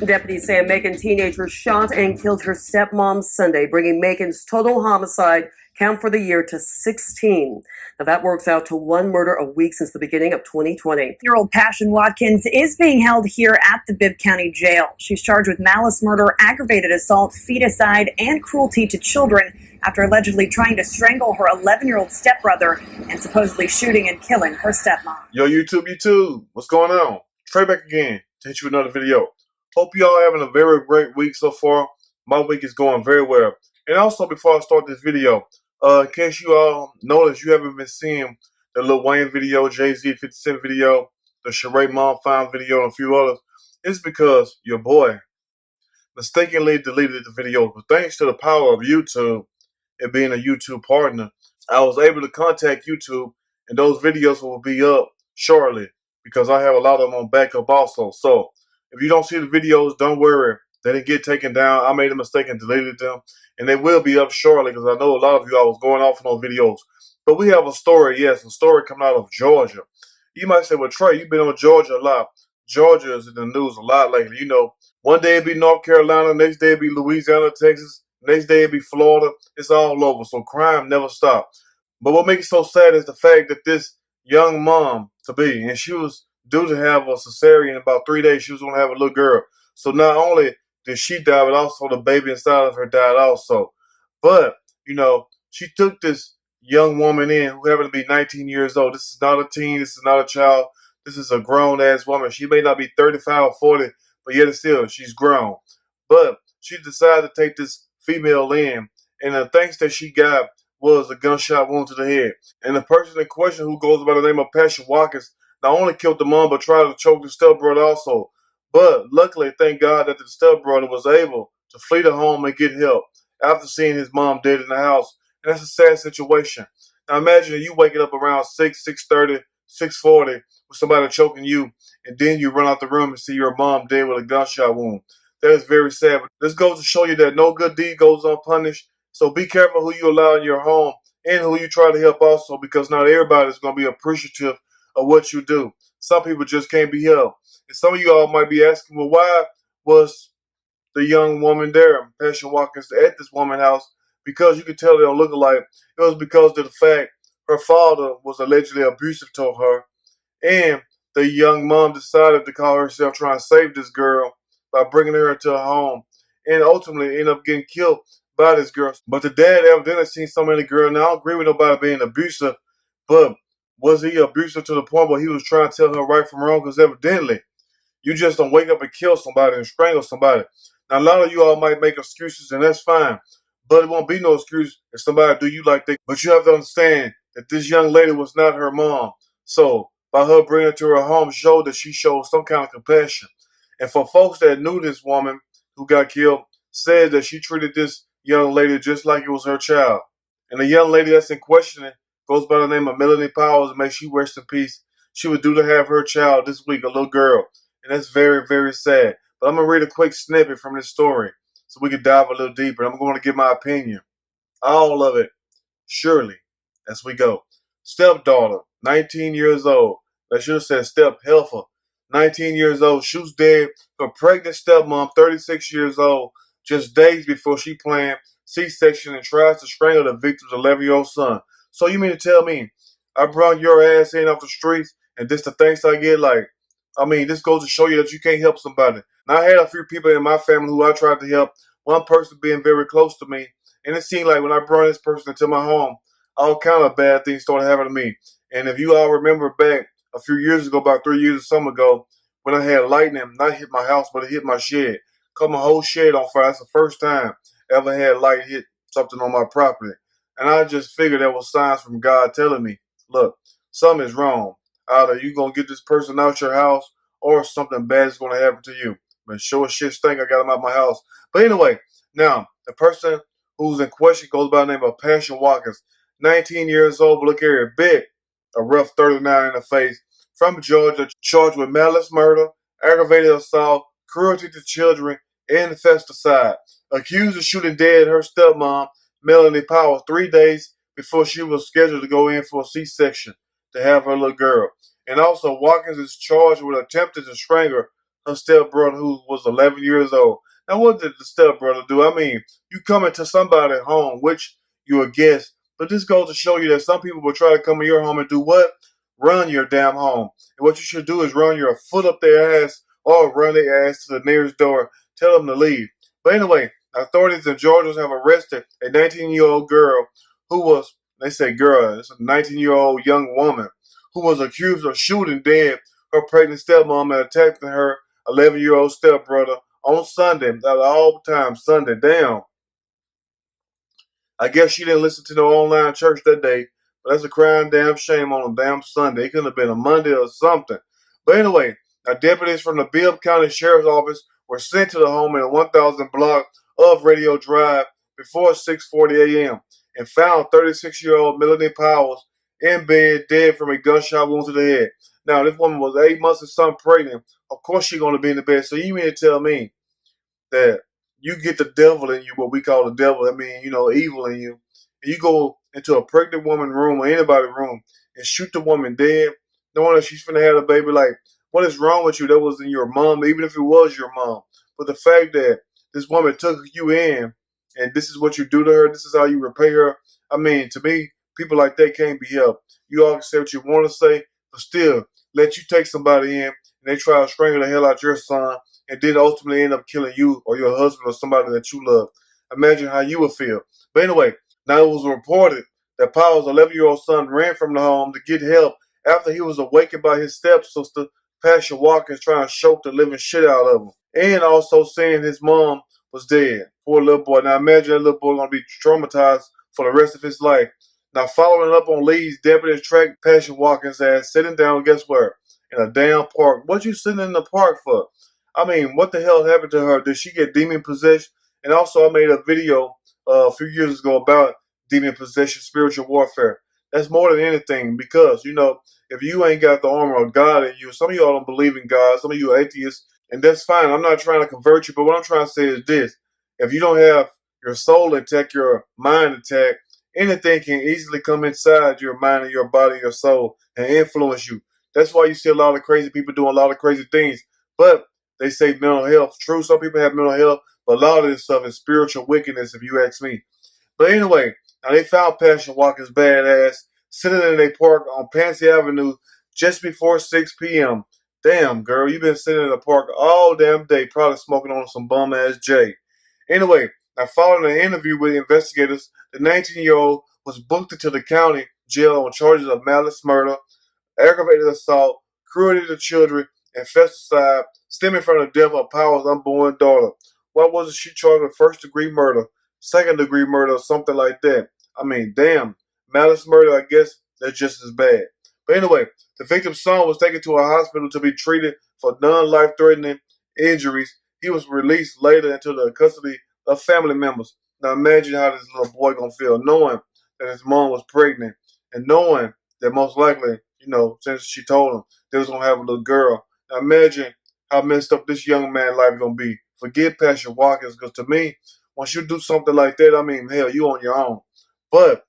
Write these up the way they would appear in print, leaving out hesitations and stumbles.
Deputies say a Macon teenager shot and killed her stepmom Sunday, bringing Macon's total homicide count for the year to 16. Now that works out to one murder a week since the beginning of 2020. Year-old Passion Watkins is being held here at the Bibb County Jail. She's charged with malice murder, aggravated assault, feticide, and cruelty to children after allegedly trying to strangle her 11-year-old stepbrother and supposedly shooting and killing her stepmom. Yo, YouTube, what's going on? Trey back again to hit you with another video. Hope y'all having a very great week so far. My week is going very well. And also, before I start this video, in case you all notice you haven't been seeing the Lil Wayne video, Jay-Z 50 Cent video, the Sheree Mom Found video, and a few others, it's because your boy mistakenly deleted the videos. But thanks to the power of YouTube and being a YouTube partner, I was able to contact YouTube, and those videos will be up shortly because I have a lot of them on backup also. So if you don't see the videos, don't worry. They didn't get taken down. I made a mistake and deleted them. And they will be up shortly because I know a lot of you all was going off on those videos. But we have a story, yes, a story coming out of Georgia. You might say, well, Trey, you've been on Georgia a lot. Georgia is in the news a lot lately. You know, one day it'd be North Carolina, next day it'd be Louisiana, Texas, next day it'd be Florida. It's all over. So crime never stops. But what makes it so sad is the fact that this young mom to be, and she was due to have a cesarean in about 3 days. She was going to have a little girl. So not only did she die, but also the baby inside of her died also. But, you know, she took this young woman in who happened to be 19 years old. This is not a teen. This is not a child. This is a grown-ass woman. She may not be 35 or 40, but yet still, she's grown. But she decided to take this female in, and the thanks that she got was a gunshot wound to the head. And the person in question, who goes by the name of Passion Watkins, not only killed the mom, but tried to choke the stepbrother also. But luckily, thank God that the stepbrother was able to flee the home and get help after seeing his mom dead in the house. And that's a sad situation. Now imagine you waking up around 6:30, 6:40 with somebody choking you, and then you run out the room and see your mom dead with a gunshot wound. That is very sad. But this goes to show you that no good deed goes unpunished. So be careful who you allow in your home and who you try to help also, because not everybody is going to be appreciative of what you do. Some people just can't be helped. And some of you all might be asking, well, why was the young woman there, Passion Watkins, at this woman's house? Because you could tell they don't look alike. It was because of the fact her father was allegedly abusive toward her, and the young mom decided to call herself trying to save this girl by bringing her to a home, and ultimately ended up getting killed by this girl. But the dad evidently seen so many girls. Now, I don't agree with nobody being abusive, but was he abusive to the point where he was trying to tell her right from wrong? Because evidently, you just don't wake up and kill somebody and strangle somebody. Now, a lot of you all might make excuses, and that's fine. But it won't be no excuse if somebody do you like that. But you have to understand that this young lady was not her mom. So, by her bringing her to her home, showed that she showed some kind of compassion. And for folks that knew this woman who got killed, said that she treated this young lady just like it was her child. And the young lady that's in question goes by the name of Melanie Powers, and may she rest in peace. She was due to have her child this week, a little girl. And that's very, very sad. But I'm going to read a quick snippet from this story so we can dive a little deeper. I'm going to give my opinion. All of it, surely, as we go. Stepdaughter, 19 years old. I should have said step-helper. 19 years old, shoots dead. Her pregnant stepmom, 36 years old, just days before she planned C-section and tries to strangle the victim's 11-year-old son. So you mean to tell me I brought your ass in off the streets and this the thanks I get? Like, I mean, this goes to show you that you can't help somebody. Now, I had a few people in my family who I tried to help, one person being very close to me, and it seemed like when I brought this person into my home, all kind of bad things started happening to me. And if you all remember back a few years ago, about 3 years or something ago, when I had lightning, not hit my house, but it hit my shed. Caught my whole shed on fire. That's the first time I ever had light hit something on my property. And I just figured that was signs from God telling me, look, something is wrong. Either you going to get this person out your house or something bad is going to happen to you. But sure as shit stink, I got him out my house. But anyway, now, the person who's in question goes by the name of Passion Watkins. 19 years old, but look here, big, a rough 39 in the face, from Georgia, charged with malice murder, aggravated assault, cruelty to children, and infesticide. Accused of shooting dead her stepmom, Melanie Powers, 3 days before she was scheduled to go in for a C-section to have her little girl. And also, Watkins is charged with attempting to strangle her stepbrother who was 11 years old. Now, what did the stepbrother do? I mean, you come into somebody's home, which you're a guest, but this goes to show you that some people will try to come in your home and do what? Run your damn home. And what you should do is run your foot up their ass or run their ass to the nearest door. Tell them to leave. But anyway, authorities in Georgia have arrested a 19-year-old girl who was, they say girl, it's a 19-year-old young woman who was accused of shooting dead her pregnant stepmom and attacking her 11-year-old stepbrother on Sunday. At all time, Sunday. Damn. I guess she didn't listen to no online church that day, but that's a crying damn shame on a damn Sunday. It could have been a Monday or something. But anyway, now deputies from the Bibb County Sheriff's Office were sent to the home in the 1000 block of Radio Drive before 6:40 a.m. and found 36-year-old Melanie Powers in bed, dead from a gunshot wound to the head. Now, this woman was 8 months and something pregnant. Of course, she's going to be in the bed. So you mean to tell me that you get the devil in you, what we call the devil, I mean, evil in you, and you go into a pregnant woman room or anybody's room and shoot the woman dead, knowing that she's finna have a baby? Like, what is wrong with you? That wasn't your mom, even if it was your mom. But the fact that this woman took you in and this is what you do to her, this is how you repay her, I mean, to me, people like that can't be helped. You all can say what you want to say, but still, let you take somebody in and they try to strangle the hell out your son and then ultimately end up killing you or your husband or somebody that you love. Imagine how you would feel. But anyway, now it was reported that Powell's 11-year-old son ran from the home to get help after he was awakened by his stepsister, Pasha Watkins, trying to choke the living shit out of him. And also saying his mom was dead. Poor little boy. Now imagine that little boy going to be traumatized for the rest of his life. Now following up on leads, deputies tracked Pasha Watkins' ass sitting down, guess where? In a damn park. What you sitting in the park for? I mean, what the hell happened to her? Did she get demon possessed? And also, I made a video a few years ago about demon possession, spiritual warfare. That's more than anything because, if you ain't got the armor of God in you, some of y'all don't believe in God, some of you are atheists, and that's fine. I'm not trying to convert you, but what I'm trying to say is this. If you don't have your soul intact, your mind intact, anything can easily come inside your mind and your body, your soul, and influence you. That's why you see a lot of crazy people doing a lot of crazy things. But they say mental health. True, some people have mental health, but a lot of this stuff is spiritual wickedness, if you ask me. But anyway, now they found Passion Walker's badass sitting in a park on Pansy Avenue just before 6 p.m. Damn, girl, you've been sitting in the park all damn day, probably smoking on some bum-ass J. Anyway, now following an interview with investigators, the 19-year-old was booked into the county jail on charges of malice murder, aggravated assault, cruelty to children, and festicide stemming from the death of Powell's unborn daughter. Why wasn't she charged with first-degree murder, second-degree murder, or something like that? I mean, damn. Malice murder, I guess, that's just as bad. But anyway, the victim's son was taken to a hospital to be treated for non-life-threatening injuries. He was released later into the custody of family members. Now imagine how this little boy gonna feel knowing that his mom was pregnant and knowing that most likely, since she told him they was gonna have a little girl. Now imagine how messed up this young man's life gonna be. Forget Passion Watkins, because to me, once you do something like that, I mean, hell, you on your own. But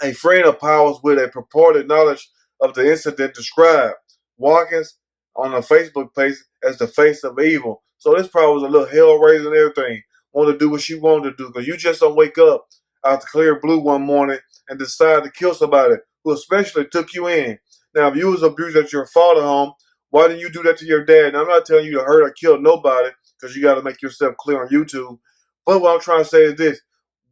a friend of Powers with a purported knowledge of the incident described Watkins on a Facebook page as the face of evil. So this probably was a little hell raising and everything. Want to do what she wanted to do, because you just don't wake up out the clear blue one morning and decide to kill somebody who especially took you in. Now, if you was abused at your father home, why didn't you do that to your dad? Now, I'm not telling you to hurt or kill nobody, because you got to make yourself clear on YouTube. But what I'm trying to say is this.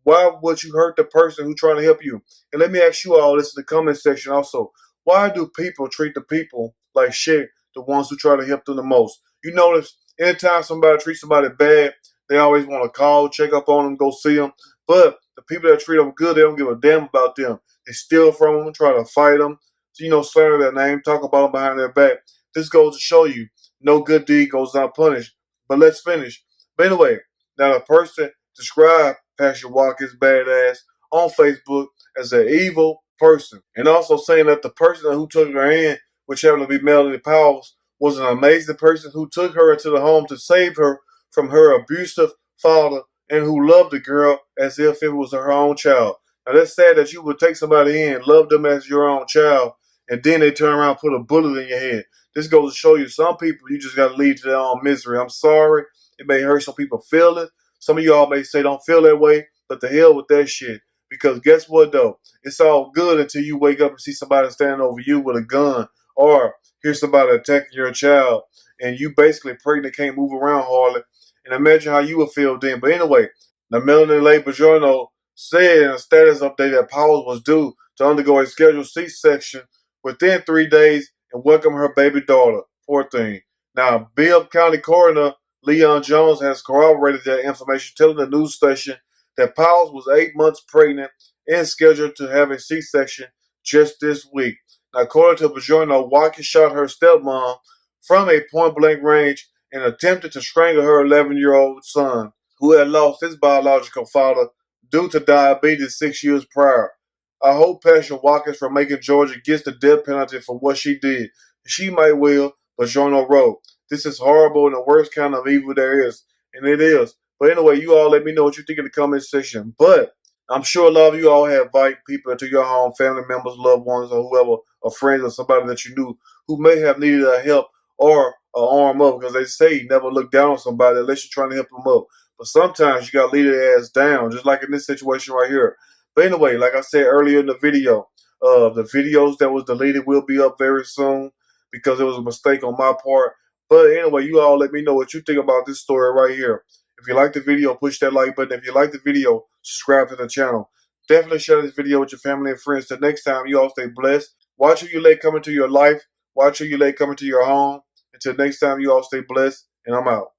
Why would you hurt the person who's trying to help you? And let me ask you all this in the comment section also. Why do people treat the people like shit, the ones who try to help them the most? You notice anytime somebody treats somebody bad, they always want to call, check up on them, go see them. But the people that treat them good, they don't give a damn about them. They steal from them, try to fight them, slander their name, talk about them behind their back. This goes to show you no good deed goes unpunished. But let's finish. But anyway, now the person described Passion Watkins badass on Facebook as an evil person, and also saying that the person who took her in, which happened to be Melanie Powers, was an amazing person who took her into the home to save her from her abusive father and who loved the girl as if it was her own child. Now that's sad that you would take somebody in, love them as your own child, and then they turn around and put a bullet in your head. This goes to show you some people you just gotta leave to their own misery. I'm sorry. It may hurt some people feeling. Some of y'all may say don't feel that way, but the hell with that shit. Because guess what though? It's all good until you wake up and see somebody standing over you with a gun, or hear somebody attacking your child, and you basically pregnant, can't move around hardly. And imagine how you would feel then. But anyway, the Melanie Lay Bajorno said in a status update that Powell was due to undergo a scheduled C-section within 3 days and welcome her baby daughter. Poor thing. Now, Bibb County Coroner Leon Jones has corroborated that information, telling the news station that Powell was 8 months pregnant and scheduled to have a C-section just this week. Now, according to Bajorno, Watkins shot her stepmom from a point-blank range and attempted to strangle her 11-year-old son, who had lost his biological father due to diabetes 6 years prior. I hope Pastor Watkins from Macon, Georgia gets the death penalty for what she did. She might will, but Bajorno wrote, "This is horrible and the worst kind of evil there is." And it is. But anyway, you all let me know what you think in the comment section. But I'm sure a lot of you all have invited people into your home, family members, loved ones, or whoever, or friends, or somebody that you knew who may have needed a help or an arm up, because they say never look down on somebody unless you're trying to help them up. But sometimes you gotta leave their ass down, just like in this situation right here. But anyway, like I said earlier in the video, the videos that was deleted will be up very soon because it was a mistake on my part. But anyway, you all let me know what you think about this story right here. If you like the video, push that like button. If you like the video, subscribe to the channel. Definitely share this video with your family and friends. Till next time, you all stay blessed. Watch who you let come into your life. Watch who you let come into your home. Until next time, you all stay blessed. And I'm out.